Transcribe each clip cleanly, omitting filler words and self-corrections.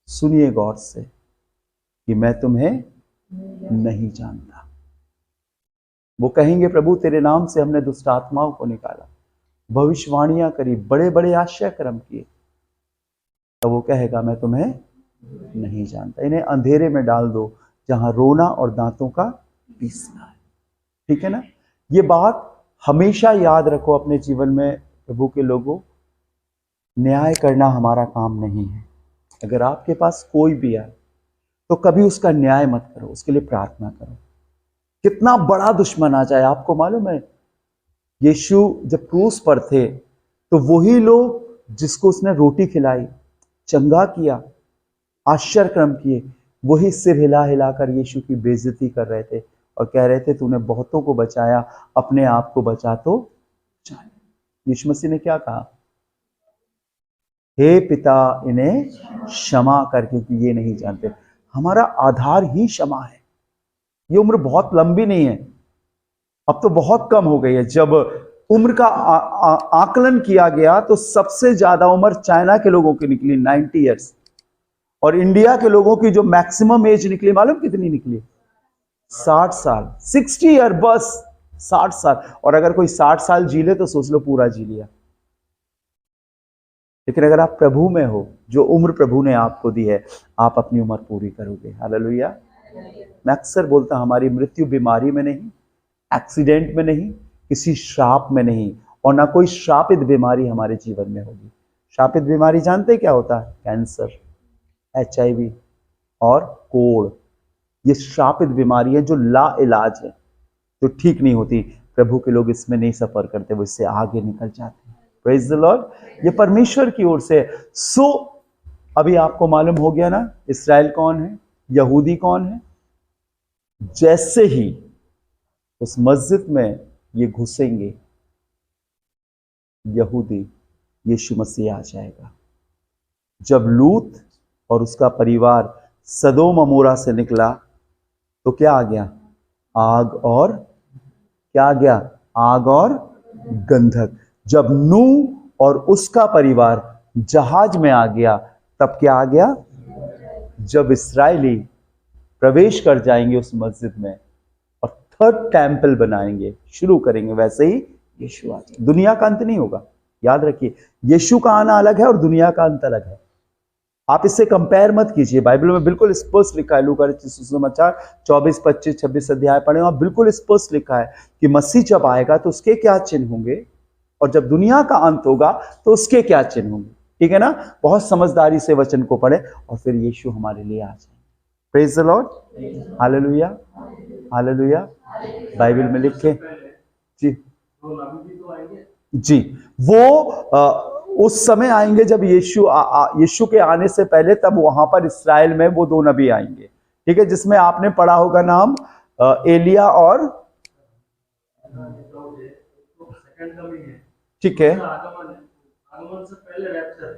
सुनिए गौर से कि मैं तुम्हें नहीं जानता। वो कहेंगे प्रभु तेरे नाम से हमने दुष्ट आत्माओं को निकाला, भविष्यवाणियां करी, बड़े बड़े आश्चर्य कर्म किए। तो वो कहेगा मैं तुम्हें नहीं जानता। इन्हें अंधेरे में डाल दो जहां रोना और दांतों का पीसना है। ठीक है ना? ये बात हमेशा याद रखो अपने जीवन में। प्रभु के लोगों, न्याय करना हमारा काम नहीं है। अगर आपके पास कोई भी आए तो कभी उसका न्याय मत करो, उसके लिए प्रार्थना करो। कितना बड़ा दुश्मन आ जाए, आपको मालूम है यीशु जब क्रूस पर थे तो वही लोग जिसको उसने रोटी खिलाई, चंगा किया, आश्चर्य कर्म किए, वही सिर हिला हिलाकर यीशु की बेइज्जती कर रहे थे और कह रहे थे तूने बहुतों को बचाया, अपने आप को बचा तो जाए। यीशु मसीह ने क्या कहा? हे पिता इन्हें क्षमा कर, क्योंकि ये नहीं जानते। हमारा आधार ही क्षमा है। ये उम्र बहुत लंबी नहीं है, अब तो बहुत कम हो गई है। जब उम्र का आकलन किया गया तो सबसे ज्यादा उम्र चाइना के लोगों की निकली 90 ईयर्स, और इंडिया के लोगों की जो मैक्सिमम एज निकली मालूम कितनी निकली? 60 साल। 60 ईयर, बस 60 साल। और अगर कोई 60 साल जी ले तो सोच लो पूरा जी लिया। लेकिन अगर आप प्रभु में हो, जो उम्र प्रभु ने आपको दी है, आप अपनी उम्र पूरी करोगे। हालेलुया। मैं अक्सर बोलता हमारी मृत्यु बीमारी में नहीं, एक्सीडेंट में नहीं, किसी श्राप में नहीं, और ना कोई श्रापित बीमारी हमारे जीवन में होगी। श्रापित बीमारी जानते क्या होता है? कैंसर, HIV और कोढ़। ये श्रापित बीमारी है जो ला इलाज है, जो ठीक नहीं होती। प्रभु के लोग इसमें नहीं सफर करते, वो इससे आगे निकल जाते हैं। Praise the Lord. ये परमेश्वर की ओर से। सो अभी आपको मालूम हो गया ना इस्राएल कौन है, यहूदी कौन है। जैसे ही उस मस्जिद में ये घुसेंगे, यहूदी, यीशु मसीह आ जाएगा। जब लूत और उसका परिवार सदोम अमोरा से निकला तो क्या आ गया? आग और क्या आ गया? आग और गंधक। जब नूह और उसका परिवार जहाज में आ गया तब क्या आ गया? जब इस्राएली प्रवेश कर जाएंगे उस मस्जिद में और थर्ड टेम्पल बनाएंगे, शुरू करेंगे, वैसे ही यीशु आ जाए। दुनिया का अंत नहीं होगा, याद रखिए। यीशु का आना अलग है और दुनिया का अंत अलग है। आप इससे कंपेयर मत कीजिए। बाइबल में बिल्कुल स्पष्ट लिखा है, लूका सुसमाचार 24, 25, 26 अध्याय पढ़े, वहां बिल्कुल स्पष्ट लिखा है कि मसीह जब आएगा तो उसके क्या चिन्ह होंगे, और जब दुनिया का अंत होगा तो उसके क्या चिन्ह होंगे। ठीक है ना? बहुत समझदारी से वचन को पढ़े और फिर यीशु हमारे लिए आ जाए। Praise the Lord. Hallelujah, hallelujah. Bible में लिखे जी जी, वो उस समय आएंगे जब यीशु के आने से पहले, तब वहां पर इस्राएल में वो 2 नबी आएंगे। ठीक है, जिसमें आपने पढ़ा होगा नाम एलिया और, ठीक है, आगमन से पहले रैप्चर है।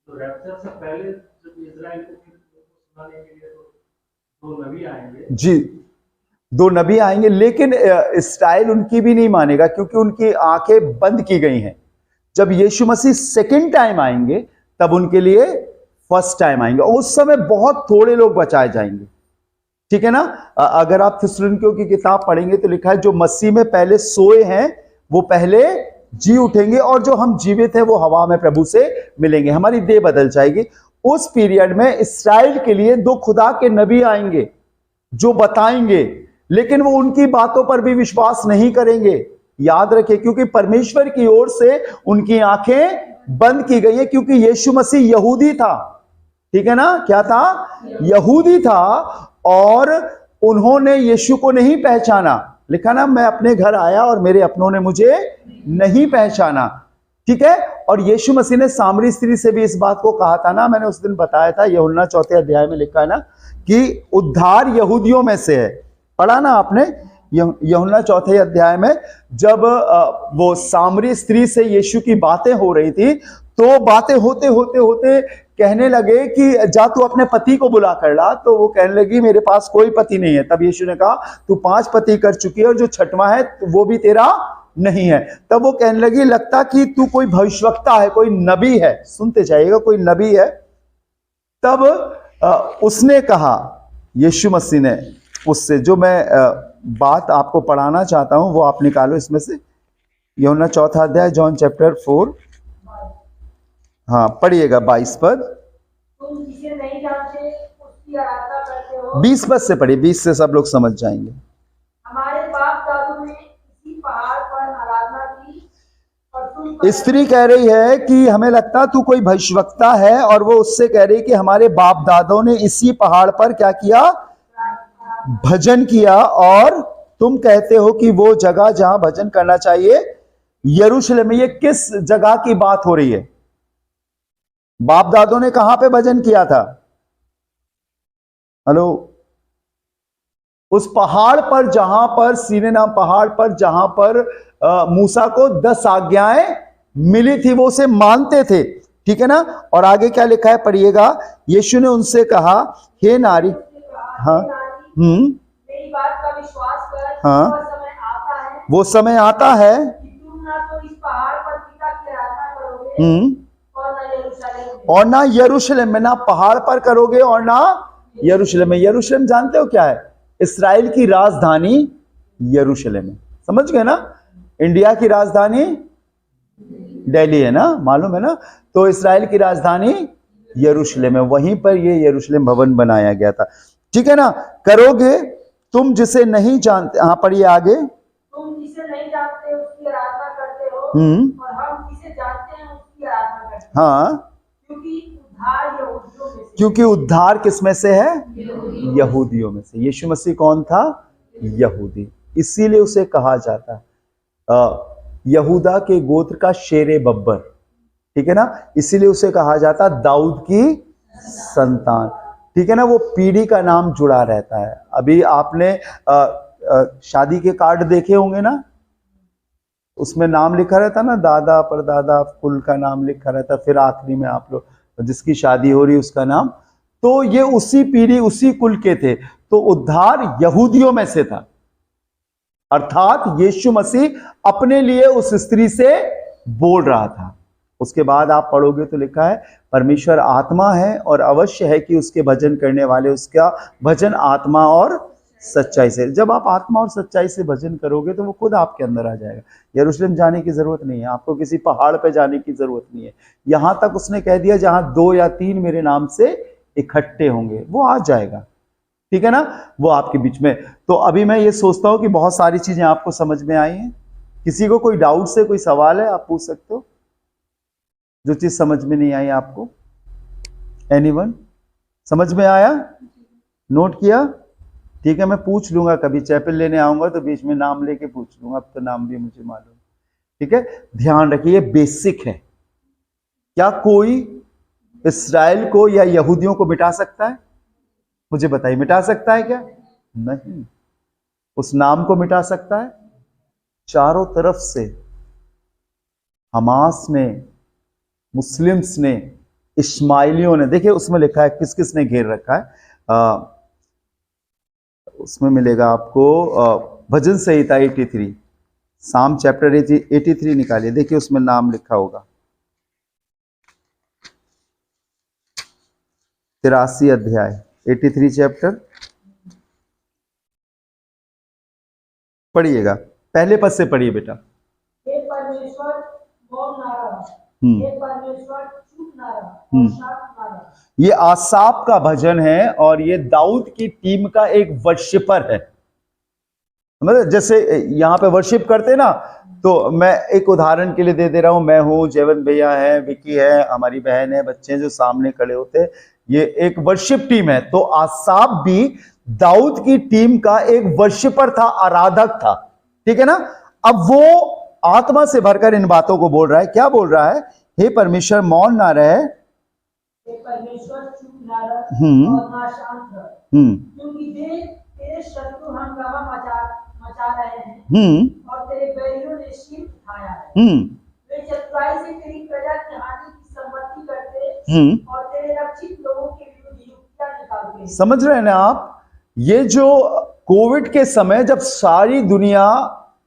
तो रैप्चर से पहले जब इस्राएल को सुनाने के लिए तो 2 नबी आएंगे। जी, 2 नबी आएंगे, लेकिन इस्राएल उनकी भी नहीं मानेगा क्योंकि उनकी आंखें बंद की गई हैं। जब यीशु मसीह सेकंड टाइम आएंगे तब उनके लिए फर्स्ट टाइम आएंगे, और उस समय बहुत थोड़े लोग बचाए जाएंगे। ठीक है ना? अगर आप थिस्सलुनीकियों की किताब पढ़ेंगे तो लिखा है जो मसीह में पहले सोए हैं वो पहले जी उठेंगे, और जो हम जीवित हैं वो हवा में प्रभु से मिलेंगे, हमारी देह बदल जाएगी। उस पीरियड में इस्राएल के लिए 2 खुदा के नबी आएंगे जो बताएंगे, लेकिन वो उनकी बातों पर भी विश्वास नहीं करेंगे। याद रखिए, क्योंकि परमेश्वर की ओर से उनकी आंखें बंद की गई है, क्योंकि यीशु मसीह यहूदी था। ठीक है ना? क्या था? यहूदी था, और उन्होंने यीशु को नहीं पहचाना। लिखा ना, मैं अपने घर आया और मेरे अपनों ने मुझे नहीं पहचाना। ठीक है? और यीशु मसीह ने सामरी स्त्री से भी इस बात को कहा था ना, मैंने उस दिन बताया था, यूहन्ना 4 अध्याय में लिखा है ना कि उद्धार यहूदियों में से है। पढ़ा ना आपने यूहन्ना 4 अध्याय में, जब वो सामरी स्त्री से यीशु की बातें हो रही थी, तो बातें होते होते होते कहने लगे कि जा तू अपने पति को बुला कर ला। तो वो कहने लगी मेरे पास कोई पति नहीं है। तब यीशु ने कहा तू 5 पति कर चुकी है और जो 6वां है वो भी तेरा नहीं है। तब वो कहने लगी लगता कि तू कोई भविष्यवक्ता है, कोई नबी है। सुनते जाइएगा, कोई नबी है। तब उसने कहा, यीशु मसीह ने उससे, जो मैं बात आपको पढ़ाना चाहता हूं वो आप निकालो इसमें से, यूहन्ना 4 अध्याय, जॉन चैप्टर 4, हाँ पढ़िएगा 22 पद। तुम जिसे नहीं जानते उसकी आराधना करते हो। 20 पद से पढ़िए, 20 से सब लोग समझ जाएंगे। हमारे बाप दादों ने इसी पहाड़ पर आराधना की और तुम स्त्री कह रही है कि हमें लगता तू कोई भविष्यवक्ता है, और वो उससे कह रही कि हमारे बाप दादों ने इसी पहाड़ पर क्या किया, भजन किया, और तुम कहते हो कि वो जगह जहां भजन करना चाहिए यरूशलेम में। ये किस जगह की बात हो रही है? बाप दादों ने कहां पे भजन किया था? हेलो, उस पहाड़ पर जहां पर, सीने नाम पहाड़ पर जहां पर मूसा को 10 आज्ञाएं मिली थी, वो उसे मानते थे, ठीक है ना। और आगे क्या लिखा है, पढ़िएगा। यीशु ने उनसे कहा, हे नारी, हाँ, मेरी बात का विश्वास कर, हाँ, वह समय आता है, वो समय आता है कि तुम ना तो इस पहाड़ पर पिता की आराधना करोगे और ना यरूशलेम में, ना पहाड़ पर करोगे और ना यरूशलेम में। यरूशलेम जानते हो क्या है? इस्राएल की राजधानी यरूशलेम है, समझ गए ना। इंडिया की राजधानी दिल्ली है ना, मालूम है ना। तो इस्राएल की राजधानी यरूशलेम है, वहीं पर ये यरूशलेम भवन बनाया गया था, ठीक है ना। करोगे तुम जिसे नहीं जानते, हाँ पढ़िए आगे। तुम जिसे नहीं जानते उसकी आराधना करते हो, और हम जिसे जानते हैं उसकी आराधना करते हैं। हाँ, क्योंकि उद्धार किस में से है? यहूदियों में से। यीशु मसीह कौन था? यहूदी, इसीलिए उसे कहा जाता है यहूदा के गोत्र का शेरे बब्बर, ठीक है ना। इसीलिए उसे कहा जाता दाऊद की संतान, ठीक है ना। वो पीढ़ी का नाम जुड़ा रहता है। अभी आपने शादी के कार्ड देखे होंगे ना, उसमें नाम लिखा रहता ना, दादा परदादा कुल का नाम लिखा रहता, फिर आखिरी में आप लोग जिसकी शादी हो रही उसका नाम। तो ये उसी पीढ़ी उसी कुल के थे। तो उद्धार यहूदियों में से था, अर्थात यीशु मसीह अपने लिए उस स्त्री से बोल रहा था। उसके बाद आप पढ़ोगे तो लिखा है, परमेश्वर आत्मा है और अवश्य है कि उसके भजन करने वाले उसका भजन आत्मा और सच्चाई से। जब आप आत्मा और सच्चाई से भजन करोगे तो वो खुद आपके अंदर आ जाएगा। यरूशलेम जाने की जरूरत नहीं है, आपको किसी पहाड़ पे जाने की जरूरत नहीं है। यहां तक उसने कह दिया, जहां 2 या 3 मेरे नाम से इकट्ठे होंगे, वो आ जाएगा, ठीक है ना, वो आपके बीच में। तो अभी मैं ये सोचता हूं कि बहुत सारी चीजें आपको समझ में आई हैं। किसी को कोई डाउट से कोई सवाल है, आप पूछ सकते हो, जो चीज समझ में नहीं आई आपको। एनीवन? समझ में आया? नोट किया? ठीक है, मैं पूछ लूंगा, कभी चैपल लेने आऊंगा तो बीच में नाम लेके पूछ लूंगा, अब तो नाम भी मुझे मालूम, ठीक है। ध्यान रखिए, ये बेसिक है। क्या कोई इस्राएल को या यहूदियों को मिटा सकता है? मुझे बताइए, मिटा सकता है क्या? नहीं। उस नाम को मिटा सकता है? चारों तरफ से हमास ने, मुस्लिम्स ने, इस्माइलियों ने, देखिए उसमें लिखा है किस किस ने घेर रखा है। उसमें मिलेगा आपको भजन संहिता 83, साम चैप्टर 83 निकालिए, देखिए उसमें नाम लिखा होगा। 83 अध्याय 83 चैप्टर, पढ़िएगा, पहले पद से पढ़िए बेटा। हे परमेश्वर मौन ना रहा, हे परमेश्वर चुप ना रहा, और शांत ना रहा। ये आसाफ का भजन है और ये दाऊद की टीम का एक वर्शिपर है। मतलब जैसे यहाँ पे वर्शिप करते ना, तो मैं एक उदाहरण के लिए दे दे रहा हूं, मैं हूं, जयवंत भैया है, विकी है, हमारी बहन है, बच्चे हैं जो सामने खड़े होते हैं, ये एक वर्शिप टीम है। तो आसाफ भी दाऊद की टीम का एक वर्शिपर था, आराधक था, ठीक है ना। अब वो आत्मा से भरकर इन बातों को बोल रहा है। क्या बोल रहा है? हे परमेश्वर मौन ना रहे, परमेश्वर चुप ना रहे और ना शांत रहे, क्योंकि तेरे शत्रु हंगामा मचा रहे हैं और तेरे बैरियों ने शील उठाया है। वे चतुराई से तेरी प्रजा की हानि की सम्मति करते और तेरे रक्षित लोगों के विरुद्ध युक्तियां निकालते। समझ रहे हैं ना आप? ये जो कोविड के समय जब सारी दुनिया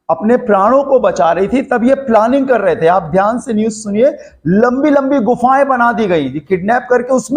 अपने प्राणों को बचा रही थी, तब ये प्लानिंग कर रहे थे। आप ध्यान से न्यूज सुनिए, लंबी लंबी गुफाएं बना दी गई, किडनैप करके उसमें